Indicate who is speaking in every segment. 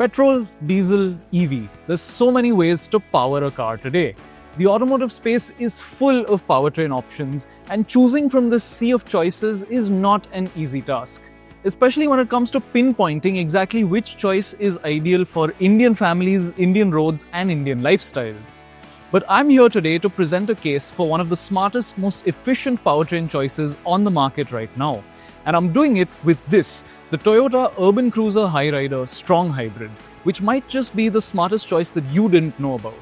Speaker 1: Petrol, diesel, EV. There's so many ways to power a car today. The automotive space is full of powertrain options, and choosing from this sea of choices is not an easy task, especially when it comes to pinpointing exactly which choice is ideal for Indian families, Indian roads, and Indian lifestyles. But I'm here today to present a case for one of the smartest, most efficient powertrain choices on the market right now. And I'm doing it with this, the Toyota Urban Cruiser Hyryder Strong Hybrid, which might just be the smartest choice that you didn't know about.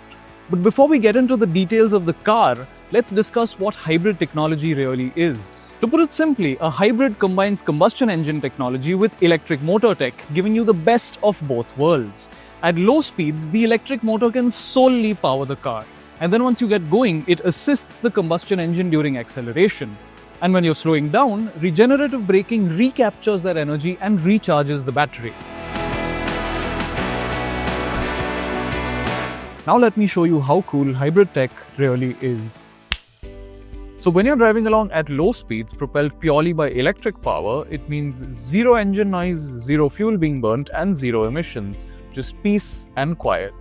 Speaker 1: But before we get into the details of the car, let's discuss what hybrid technology really is. To put it simply, a hybrid combines combustion engine technology with electric motor tech, giving you the best of both worlds. At low speeds, the electric motor can solely power the car. And then once you get going, it assists the combustion engine during acceleration. And when you're slowing down, regenerative braking recaptures that energy and recharges the battery. Now let me show you how cool hybrid tech really is. So when you're driving along at low speeds propelled purely by electric power, it means zero engine noise, zero fuel being burnt, and zero emissions. Just peace and quiet.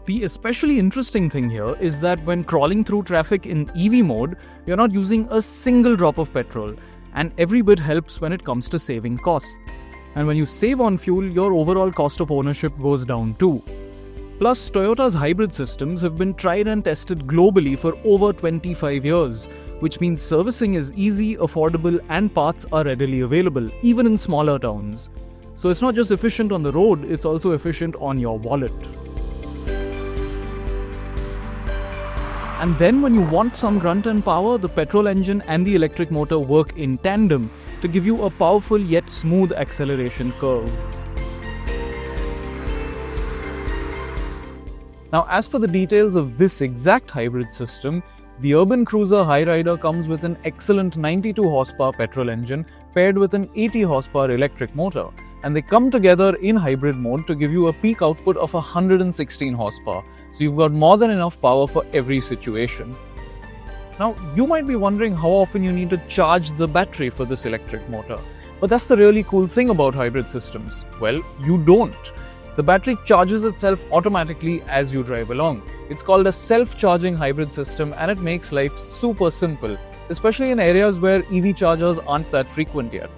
Speaker 1: The especially interesting thing here is that when crawling through traffic in EV mode, you're not using a single drop of petrol, and every bit helps when it comes to saving costs. And when you save on fuel, your overall cost of ownership goes down too. Plus, Toyota's hybrid systems have been tried and tested globally for over 25 years, which means servicing is easy, affordable, and parts are readily available, even in smaller towns. So it's not just efficient on the road, it's also efficient on your wallet. And then when you want some grunt and power, the petrol engine and the electric motor work in tandem to give you a powerful yet smooth acceleration curve. Now, as for the details of this exact hybrid system, the Urban Cruiser Hyryder comes with an excellent 92 horsepower petrol engine paired with an 80 horsepower electric motor, and they come together in hybrid mode to give you a peak output of 116 horsepower. So you've got more than enough power for every situation. Now, you might be wondering how often you need to charge the battery for this electric motor. But that's the really cool thing about hybrid systems. Well, you don't. The battery charges itself automatically as you drive along. It's called a self-charging hybrid system, and it makes life super simple, especially in areas where EV chargers aren't that frequent yet.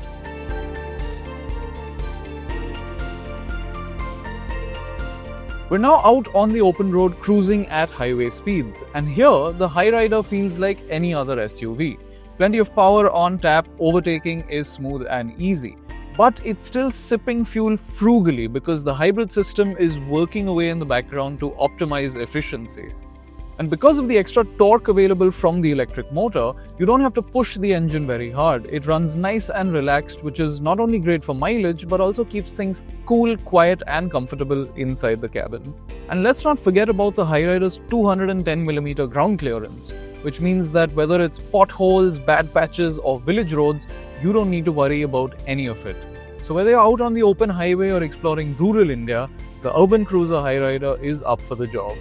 Speaker 1: We're now out on the open road cruising at highway speeds, and here the Hyryder feels like any other SUV. Plenty of power on tap, overtaking is smooth and easy. But it's still sipping fuel frugally because the hybrid system is working away in the background to optimize efficiency. And because of the extra torque available from the electric motor, you don't have to push the engine very hard. It runs nice and relaxed, which is not only great for mileage, but also keeps things cool, quiet, and comfortable inside the cabin. And let's not forget about the Hyryder's 210mm ground clearance, which means that whether it's potholes, bad patches, or village roads, you don't need to worry about any of it. So whether you're out on the open highway or exploring rural India, the Urban Cruiser Hyryder is up for the job.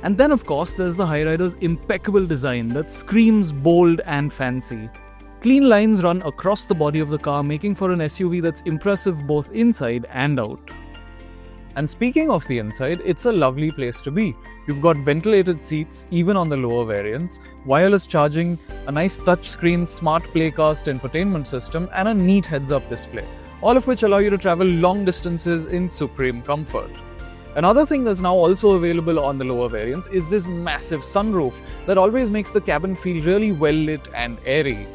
Speaker 1: And then of course there's the Hyryder's impeccable design that screams bold and fancy. Clean lines run across the body of the car, making for an SUV that's impressive both inside and out. And speaking of the inside, it's a lovely place to be. You've got ventilated seats even on the lower variants, wireless charging, a nice touchscreen smart playcast infotainment system, and a neat heads-up display, all of which allow you to travel long distances in supreme comfort. Another thing that's now also available on the lower variants is this massive sunroof that always makes the cabin feel really well lit and airy.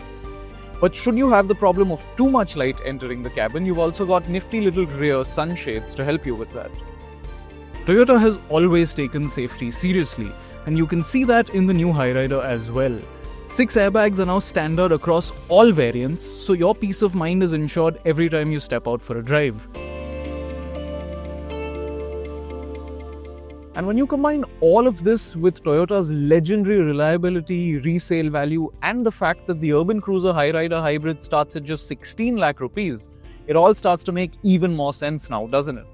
Speaker 1: But should you have the problem of too much light entering the cabin, you've also got nifty little rear sunshades to help you with that. Toyota has always taken safety seriously, and you can see that in the new Hyryder as well. 6 airbags are now standard across all variants, so your peace of mind is ensured every time you step out for a drive. And when you combine all of this with Toyota's legendary reliability, resale value, and the fact that the Urban Cruiser Hyryder Hybrid starts at just 16 lakh rupees, it all starts to make even more sense now, doesn't it?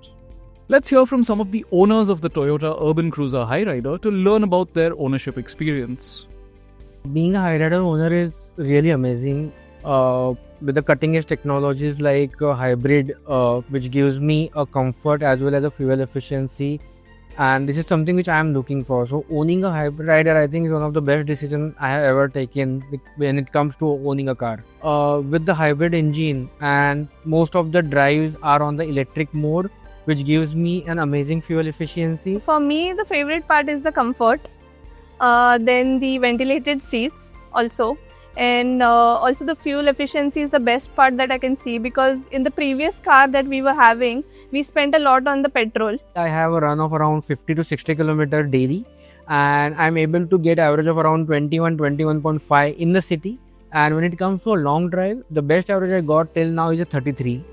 Speaker 1: Let's hear from some of the owners of the Toyota Urban Cruiser Hyryder to learn about their ownership experience.
Speaker 2: Being a Hyryder owner is really amazing. With the cutting edge technologies like hybrid, which gives me a comfort as well as a fuel efficiency, and this is something which I am looking for. So owning a Hyryder, I think, is one of the best decisions I have ever taken when it comes to owning a car. With the hybrid engine, and most of the drives are on the electric mode, which gives me an amazing fuel efficiency.
Speaker 3: For me, the favorite part is the comfort, then the ventilated seats also, and also the fuel efficiency is the best part that I can see, because in the previous car that we were having, we spent a lot on the petrol.
Speaker 2: I have a run of around 50 to 60 kilometer daily, and I'm able to get average of around 21.5 in the city. And when it comes to a long drive, the best average I got till now is a 33.